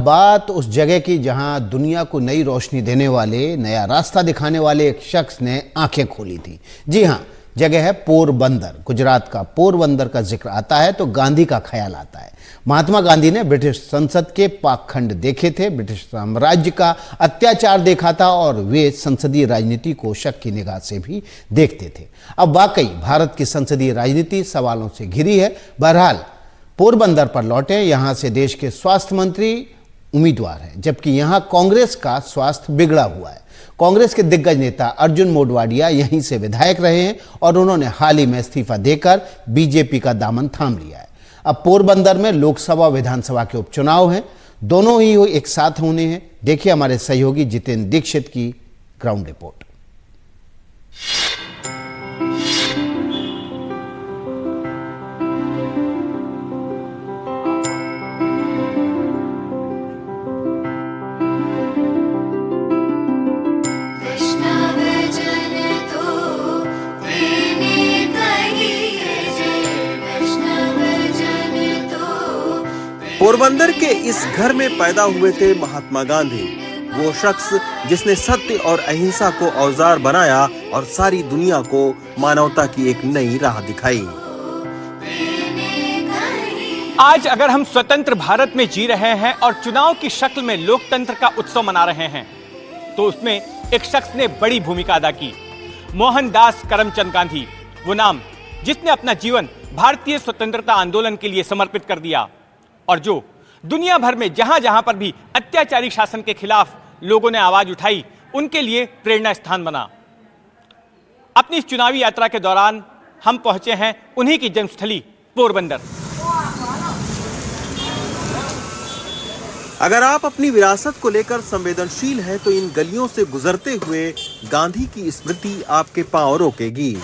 बात उस जगह की जहां दुनिया को नई रोशनी देने वाले, नया रास्ता दिखाने वाले एक शख्स ने आंखें खोली थी। जी हां, जगह है पोरबंदर। गुजरात का पोरबंदर का जिक्र आता है तो गांधी का ख्याल आता है। महात्मा गांधी ने ब्रिटिश संसद के पाखंड देखे थे, ब्रिटिश साम्राज्य का अत्याचार देखा था और वे संसदीय राजनीति को शक की निगाह से भी देखते थे। अब वाकई भारत की संसदीय राजनीति सवालों से घिरी है। बहरहाल पोरबंदर पर लौटे, यहां से देश के स्वास्थ्य मंत्री उम्मीदवार हैं, जबकि यहां कांग्रेस का स्वास्थ्य बिगड़ा हुआ है। कांग्रेस के दिग्गज नेता अर्जुन मोढवाडिया यहीं से विधायक रहे हैं और उन्होंने हाल ही में इस्तीफा देकर बीजेपी का दामन थाम लिया है। अब पोरबंदर में लोकसभा विधानसभा के उपचुनाव हैं, दोनों ही एक साथ होने हैं। देखिए हमारे सहयोगी जितेंद्र दीक्षित की ग्राउंड रिपोर्ट। पोरबंदर के इस घर में पैदा हुए थे महात्मा गांधी, वो शख्स जिसने सत्य और अहिंसा को औजार बनाया और सारी दुनिया को मानवता की एक नई राह दिखाई। आज अगर हम स्वतंत्र भारत में जी रहे हैं और चुनाव की शक्ल में लोकतंत्र का उत्सव मना रहे हैं, तो उसमें एक शख्स ने बड़ी भूमिका अदा की। मोहनदास करमचंद गांधी, वो नाम जिसने अपना जीवन भारतीय स्वतंत्रता आंदोलन के लिए समर्पित कर दिया और जो दुनिया भर में जहां जहां पर भी अत्याचारी शासन के खिलाफ लोगों ने आवाज उठाई, उनके लिए प्रेरणा स्थान बना। अपनी इस चुनावी यात्रा के दौरान हम पहुंचे हैं उन्हीं की जन्मस्थली पोरबंदर। अगर आप अपनी विरासत को लेकर संवेदनशील हैं तो इन गलियों से गुजरते हुए गांधी की स्मृति आपके पांव रोकेगी।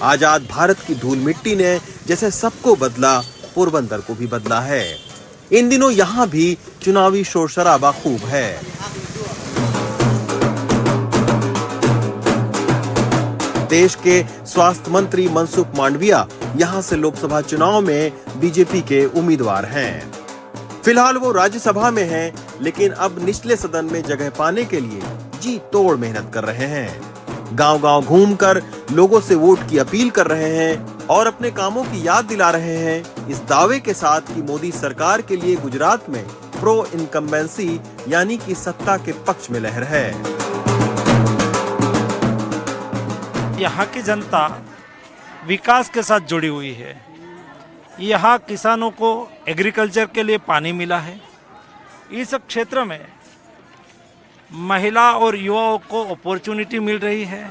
आजाद भारत की धूल मिट्टी ने जैसे सबको बदला, पोरबंदर को भी बदला है। इन दिनों यहाँ भी चुनावी शोर शराबा खूब है। देश के स्वास्थ्य मंत्री मनसुख मांडविया यहाँ से लोकसभा चुनाव में बीजेपी के उम्मीदवार हैं। फिलहाल वो राज्यसभा में हैं, लेकिन अब निचले सदन में जगह पाने के लिए जी तोड़ मेहनत कर रहे हैं। गांव-गांव घूमकर लोगों से वोट की अपील कर रहे हैं और अपने कामों की याद दिला रहे हैं, इस दावे के साथ कि मोदी सरकार के लिए गुजरात में प्रो इनकम्बेंसी यानी कि सत्ता के पक्ष में लहर है। यहाँ की जनता विकास के साथ जुड़ी हुई है। यहाँ किसानों को एग्रीकल्चर के लिए पानी मिला है। इस क्षेत्र में महिला और युवाओं को अपॉर्चुनिटी मिल रही है।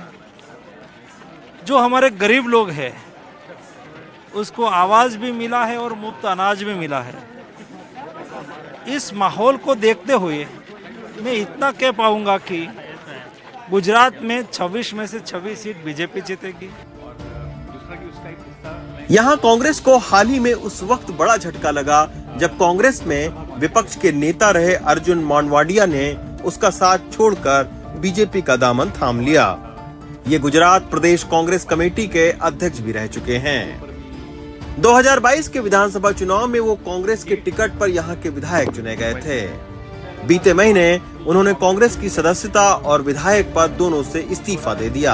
जो हमारे गरीब लोग हैं उसको आवाज़ भी मिला है और मुफ्त अनाज भी मिला है। इस माहौल को देखते हुए मैं इतना कह पाऊंगा कि गुजरात में 26 में से 26 सीट बीजेपी जीतेगी। यहाँ कांग्रेस को हाल ही में उस वक्त बड़ा झटका लगा जब कांग्रेस में विपक्ष के नेता रहे अर्जुन मोढवाडिया ने उसका साथ छोड़कर बीजेपी का दामन थाम लिया। ये गुजरात प्रदेश कांग्रेस कमेटी के अध्यक्ष भी रह चुके हैं। 2022 के विधानसभा चुनाव में वो कांग्रेस के टिकट पर यहाँ के विधायक चुने गए थे। बीते महीने उन्होंने कांग्रेस की सदस्यता और विधायक पद दोनों से इस्तीफा दे दिया।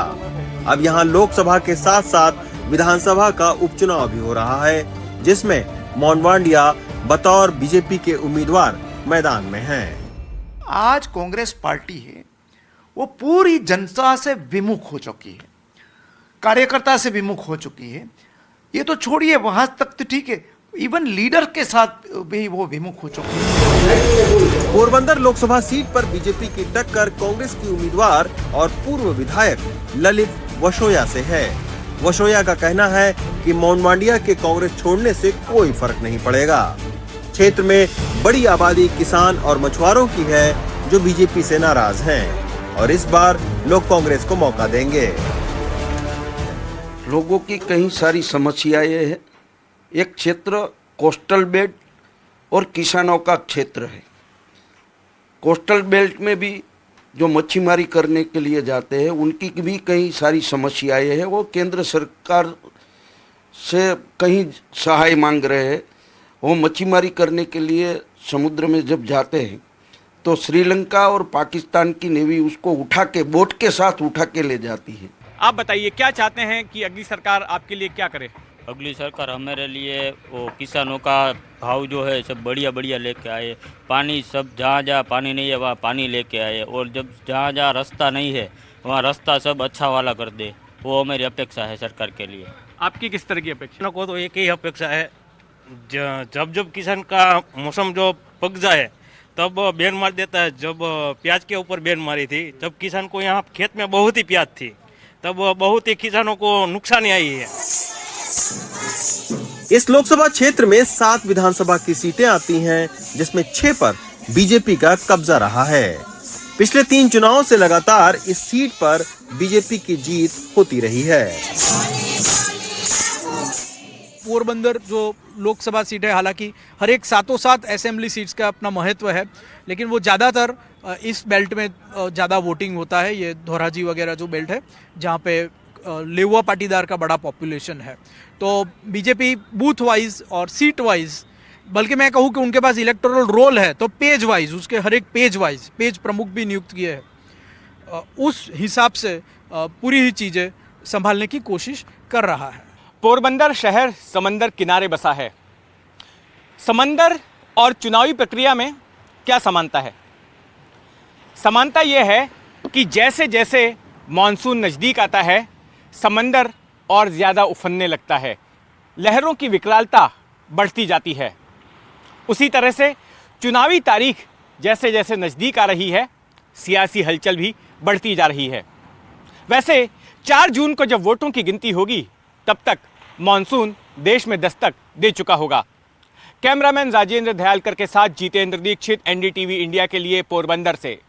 अब यहाँ लोकसभा के साथ साथ विधानसभा का उपचुनाव भी हो रहा है, जिसमें मोढवाडिया बतौर बीजेपी के उम्मीदवार मैदान में हैं। आज कांग्रेस पार्टी है वो पूरी जनता से विमुख हो चुकी है, कार्यकर्ता से विमुख हो चुकी है। ये तो छोड़िए, वहां तक तो ठीक है, इवन लीडर के साथ भी वो विमुख हो चुकी है। पोरबंदर लोकसभा सीट पर बीजेपी की टक्कर कांग्रेस की उम्मीदवार और पूर्व विधायक ललित वसोया से है। वसोया का कहना है कि मोढवाडिया के कांग्रेस छोड़ने से कोई फर्क नहीं पड़ेगा। क्षेत्र में बड़ी आबादी किसान और मछुआरों की है जो बीजेपी से नाराज हैं और इस बार लोग कांग्रेस को मौका देंगे। लोगों की कई सारी समस्याएं हैं। एक क्षेत्र कोस्टल बेल्ट और किसानों का क्षेत्र है। कोस्टल बेल्ट में भी जो मच्छीमारी करने के लिए जाते हैं उनकी भी कई सारी समस्याएं हैं। वो केंद्र सरकार से कहीं सहाय मांग रहे हैं। वो मच्छीमारी करने के लिए समुद्र में जब जाते हैं तो श्रीलंका और पाकिस्तान की नेवी उसको उठा के बोट के साथ उठा के ले जाती है। आप बताइए क्या चाहते हैं कि अगली सरकार आपके लिए क्या करे? अगली सरकार हमारे लिए वो किसानों का भाव जो है सब बढ़िया बढ़िया लेके आए, पानी सब जहाँ जहाँ पानी नहीं है वहाँ पानी लेके आए, और जब जहाँ जहाँ रास्ता नहीं है वहाँ रास्ता सब अच्छा वाला कर दे, वो हमारी अपेक्षा है सरकार के लिए। आपकी किस तरह की अपेक्षा? किसानों को तो एक ही अपेक्षा है, जब जब किसान का मौसम जो पक जाए तब बैन मार देता है। जब प्याज के ऊपर बैन मारी थी तब किसान को यहाँ खेत में बहुत ही प्याज थी, तब बहुत ही किसानों को नुकसान आई है। इस लोकसभा क्षेत्र में 7 विधानसभा की सीटें आती हैं, जिसमें 6 पर बीजेपी का कब्जा रहा है। पिछले 3 चुनावों से लगातार इस सीट पर बीजेपी की जीत होती रही है। पोरबंदर जो लोकसभा सीट है, हालांकि हर एक 7 असेंबली सीट्स का अपना महत्व है, लेकिन वो ज़्यादातर इस बेल्ट में ज़्यादा वोटिंग होता है। ये धोराजी वगैरह जो बेल्ट है जहाँ पे लेवा पाटीदार का बड़ा पॉपुलेशन है, तो बीजेपी बूथ वाइज और सीट वाइज, बल्कि मैं कहूँ कि उनके पास इलेक्टोरल रोल है तो पेज वाइज, उसके हर एक पेज वाइज पेज प्रमुख भी नियुक्त किए हैं, उस हिसाब से पूरी ही चीज़ें संभालने की कोशिश कर रहा है। पोरबंदर शहर समंदर किनारे बसा है। समंदर और चुनावी प्रक्रिया में क्या समानता है? समानता यह है कि जैसे जैसे मॉनसून नज़दीक आता है समंदर और ज़्यादा उफनने लगता है, लहरों की विकरालता बढ़ती जाती है। उसी तरह से चुनावी तारीख जैसे जैसे नज़दीक आ रही है सियासी हलचल भी बढ़ती जा रही है। वैसे 4 जून को जब वोटों की गिनती होगी तब तक मॉनसून देश में दस्तक दे चुका होगा। कैमरामैन राजेंद्र दयालकर के साथ जितेंद्र दीक्षित, एनडीटीवी इंडिया के लिए पोरबंदर से।